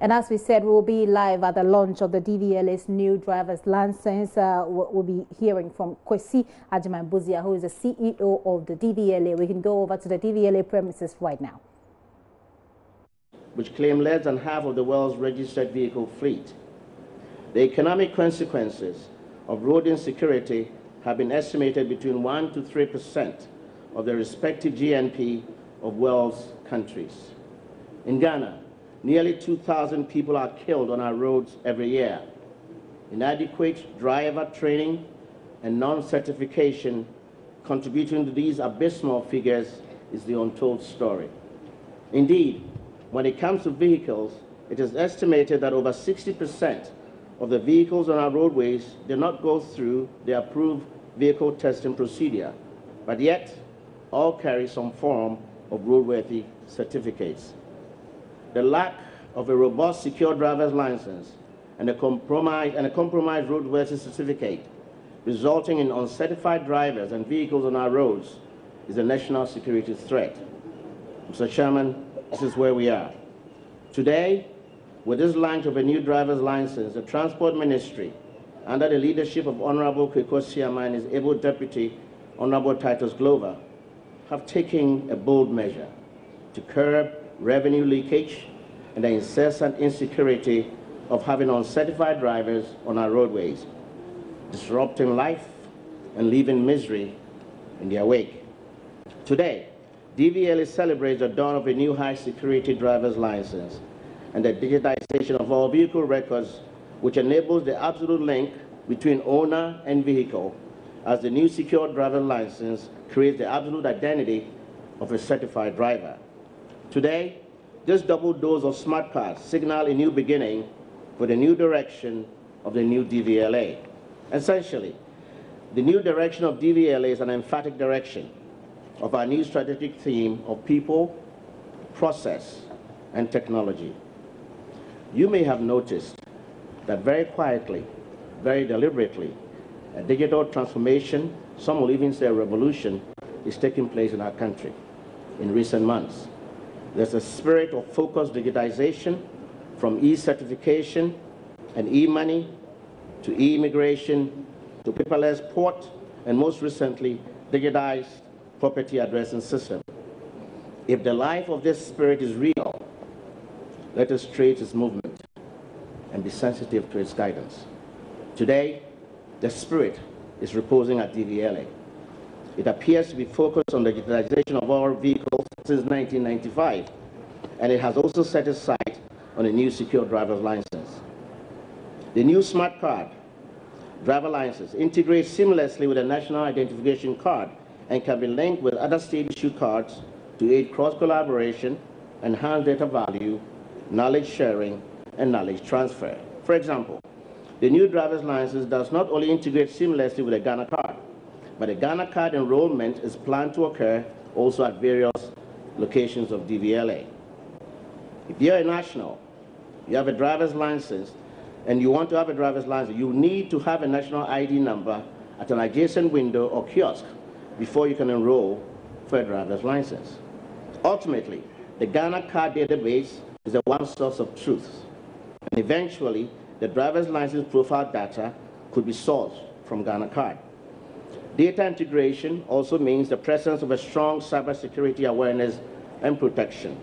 And as we said, we'll be live at the launch of the DVLA's new driver's license. We'll be hearing from Kwesi Ajimambuzia, who is the CEO of the DVLA. We can go over to the DVLA premises right now. Which claim less than half of the world's registered vehicle fleet. The economic consequences of road insecurity have been estimated between 1 to 3% of the respective GNP of world's countries. In Ghana, nearly 2,000 people are killed on our roads every year. Inadequate driver training and non-certification contributing to these abysmal figures is the untold story. Indeed, when it comes to vehicles, it is estimated that over 60% of the vehicles on our roadways do not go through the approved vehicle testing procedure, but yet all carry some form of roadworthy certificates. The lack of a robust, secure driver's license and a compromised roadworthy certificate, resulting in uncertified drivers and vehicles on our roads, is a national security threat. Mr. Chairman, this is where we are. Today, with this launch of a new driver's license, the Transport Ministry, under the leadership of Honorable Kweko Siama and his able deputy, Honorable Titus Glover, have taken a bold measure to curb revenue leakage and the incessant insecurity of having uncertified drivers on our roadways, disrupting life and leaving misery in their wake. Today, DVLA celebrates the dawn of a new high-security driver's license and the digitization of all vehicle records, which enables the absolute link between owner and vehicle, as the new secure driver's license creates the absolute identity of a certified driver. Today, this double dose of smart cards signal a new beginning for the new direction of the new DVLA. Essentially, the new direction of DVLA is an emphatic direction of our new strategic theme of people, process, and technology. You may have noticed that very quietly, very deliberately, a digital transformation, some will even say a revolution, is taking place in our country in recent months. There's a spirit of focused digitization, from e-certification and e-money to e-immigration to paperless port, and most recently, digitized property addressing system. If the life of this spirit is real, let us trace its movement and be sensitive to its guidance. Today, the spirit is reposing at DVLA. It appears to be focused on the digitization of all vehicles since 1995, and it has also set its sight on a new secure driver's license. The new smart card driver license integrates seamlessly with a national identification card and can be linked with other state-issued cards to aid cross-collaboration, enhance data value, knowledge sharing, and knowledge transfer. For example, the new driver's license does not only integrate seamlessly with a Ghana card, but a Ghana card enrollment is planned to occur also at various locations of DVLA. If you're a national, you have a driver's license, and you want to have a driver's license, you need to have a national ID number at an adjacent window or kiosk before you can enroll for a driver's license. Ultimately, the Ghana card database is the one source of truth, and eventually, the driver's license profile data could be sourced from Ghana card. Data integration also means the presence of a strong cybersecurity awareness and protection.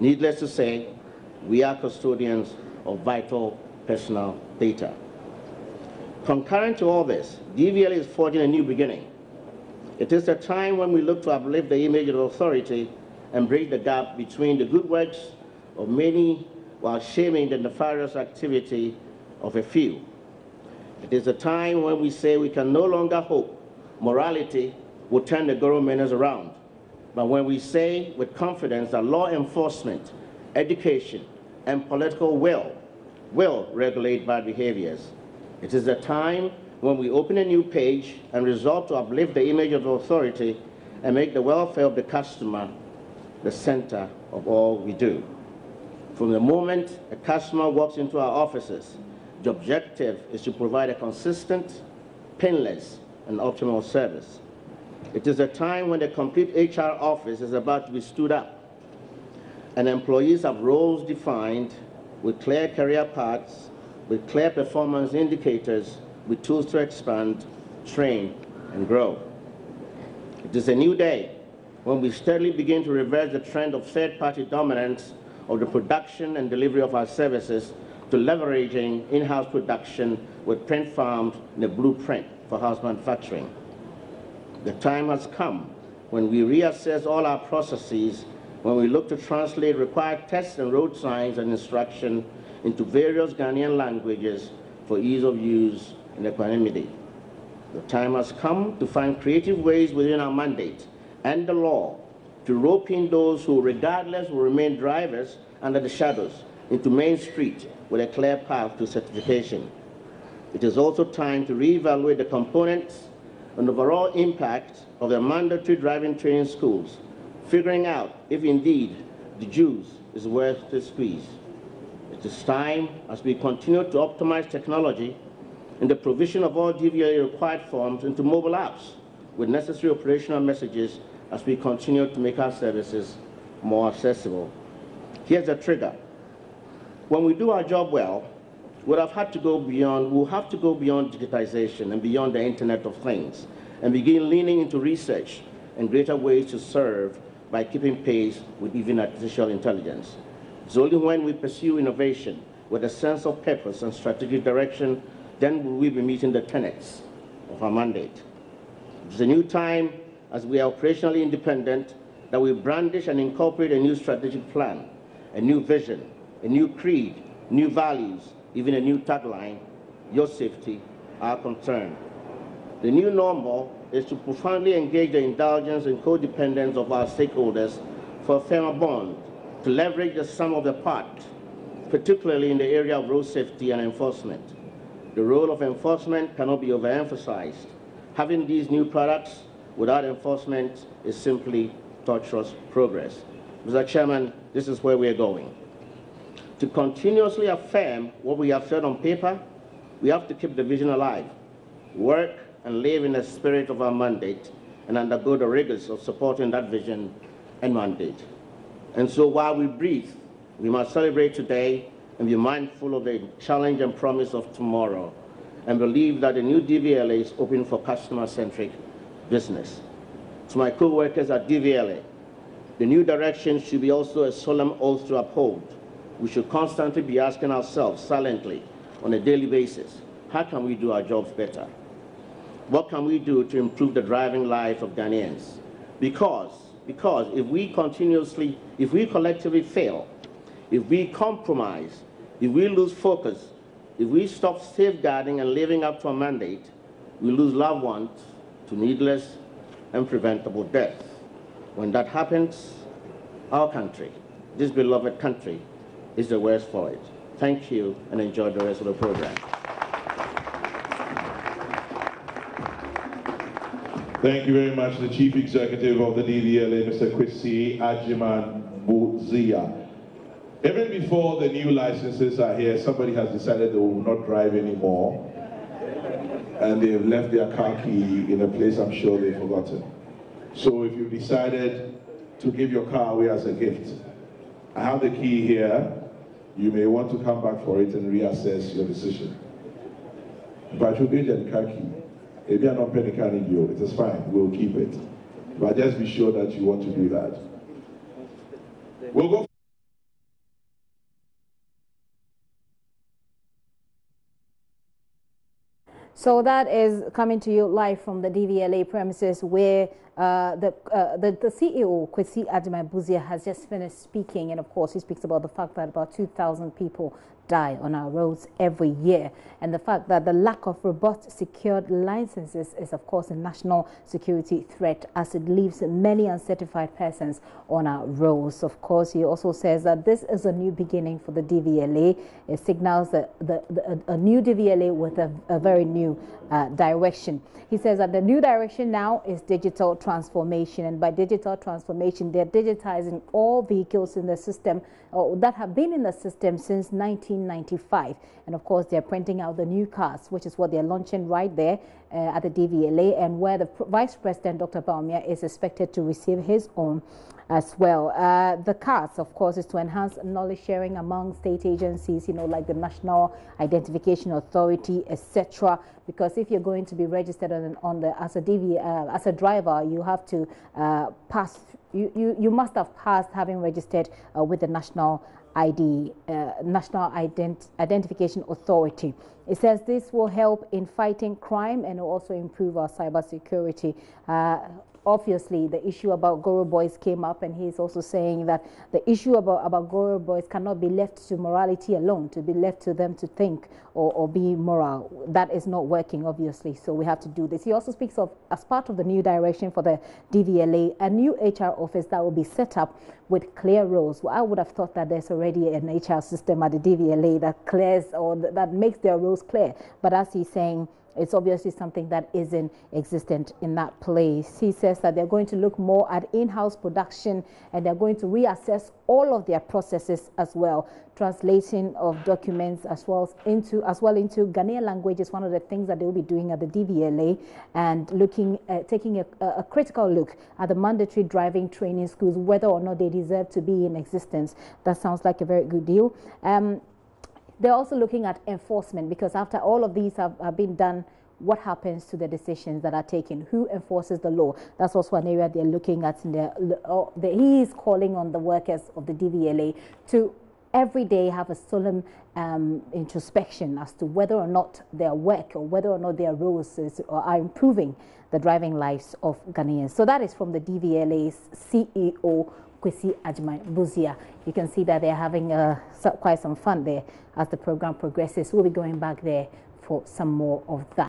Needless to say, we are custodians of vital personal data. Concurrent to all this, DVLA is forging a new beginning. It is a time when we look to uplift the image of authority and bridge the gap between the good works of many while shaming the nefarious activity of a few. It is a time when we say we can no longer hope morality will turn the government around, but when we say with confidence that law enforcement, education, and political will regulate bad behaviors. It is a time when we open a new page and resolve to uplift the image of authority and make the welfare of the customer the center of all we do. From the moment a customer walks into our offices, the objective is to provide a consistent, painless, and optimal service. It is a time when the complete HR office is about to be stood up, and employees have roles defined with clear career paths, with clear performance indicators, with tools to expand, train, and grow. It is a new day when we steadily begin to reverse the trend of third-party dominance of the production and delivery of our services to leveraging in-house production with print farms and a blueprint for house manufacturing. The time has come when we reassess all our processes, when we look to translate required tests and road signs and instruction into various Ghanaian languages for ease of use and equanimity. The time has come to find creative ways within our mandate and the law to rope in those who, regardless, will remain drivers under the shadows into Main Street with a clear path to certification. It is also time to reevaluate the components and overall impact of the mandatory driving training schools, figuring out if indeed the juice is worth the squeeze. It is time, as we continue to optimize technology in the provision of all DVLA required forms into mobile apps with necessary operational messages, as we continue to make our services more accessible. Here's the trigger. When we do our job well, we'll have to go beyond digitization and beyond the Internet of Things and begin leaning into research and greater ways to serve by keeping pace with even artificial intelligence. It's only when we pursue innovation with a sense of purpose and strategic direction, then will we be meeting the tenets of our mandate. It's a new time as we are operationally independent that we brandish and incorporate a new strategic plan, a new vision, a new creed, new values, even a new tagline: your safety, our concern. The new normal is to profoundly engage the indulgence and codependence of our stakeholders for a firmer bond, to leverage the sum of the part, particularly in the area of road safety and enforcement. The role of enforcement cannot be overemphasized. Having these new products without enforcement is simply tortuous progress. Mr. Chairman, this is where we are going. To continuously affirm what we have said on paper, we have to keep the vision alive, work and live in the spirit of our mandate, and undergo the rigors of supporting that vision and mandate. And so while we breathe, we must celebrate today and be mindful of the challenge and promise of tomorrow, and believe that the new DVLA is open for customer-centric business. To my co-workers at DVLA, the new direction should be also a solemn oath to uphold. We should constantly be asking ourselves silently on a daily basis, how can we do our jobs better? What can we do to improve the driving lives of Ghanaians? Because if we collectively fail, if we compromise, if we lose focus, if we stop safeguarding and living up to our mandate, we lose loved ones to needless and preventable death. When that happens, our country, this beloved country, is the worse for it. Thank you, and enjoy the rest of the program. Thank you very much, the Chief Executive of the DVLA, Mr. Kwesi Agyeman-Busia. Even before the new licenses are here, somebody has decided they will not drive anymore, and they've left their car key in a place I'm sure they've forgotten. So if you decided to give your car away as a gift, I have the key here. You may want to come back for it and reassess your decision. But you get the car key. If you are not paying the car in you, it is fine, we'll keep it. But just be sure that you want to do that. We'll go. So that is coming to you live from the DVLA premises, where the CEO, Kwesi Agyeman-Busia, has just finished speaking. And of course, he speaks about the fact that about 2,000 people die on our roads every year, and the fact that the lack of robust secured licenses is of course a national security threat, as it leaves many uncertified persons on our roads. Of course, he also says that this is a new beginning for the DVLA. It signals a new DVLA with a very new direction. He says that the new direction now is digital transformation, and by digital transformation, they're digitizing all vehicles in the system that have been in the system since 1995. And of course, they're printing out the new cars, which is what they're launching right there at the DVLA, and where the Vice President, Dr. Baumia, is expected to receive his own as well. The CAS, of course, is to enhance knowledge sharing among state agencies, like the National Identification Authority, etc. Because if you're going to be registered as a driver, you have to pass. You must have passed having registered with the National Identification Authority. It says this will help in fighting crime and will also improve our cybersecurity. Obviously, the issue about Goro boys came up, and he's also saying that the issue about Goro boys cannot be left to morality alone, to be left to them to think or be moral. That is not working, obviously, so we have to do this. He also speaks of, as part of the new direction for the DVLA, a new HR office that will be set up with clear roles. Well, I would have thought that there's already an HR system at the DVLA that clears or that makes their roles clear, but as he's saying, it's obviously something that isn't existent in that place. He says that they're going to look more at in-house production, and they're going to reassess all of their processes as well. Translation of documents as well into Ghanaian language is one of the things that they will be doing at the DVLA, and taking a critical look at the mandatory driving training schools, whether or not they deserve to be in existence. That sounds like a very good deal. They're also looking at enforcement, because after all of these have been done, what happens to the decisions that are taken? Who enforces the law? That's also an area they're looking at. He is calling on the workers of the DVLA to every day have a solemn introspection as to whether or not their work or whether or not their roles are improving the driving lives of Ghanaians. So that is from the DVLA's CEO, Kwesi Buzia. You can see that they're having quite some fun there as the program progresses. We'll be going back there for some more of that.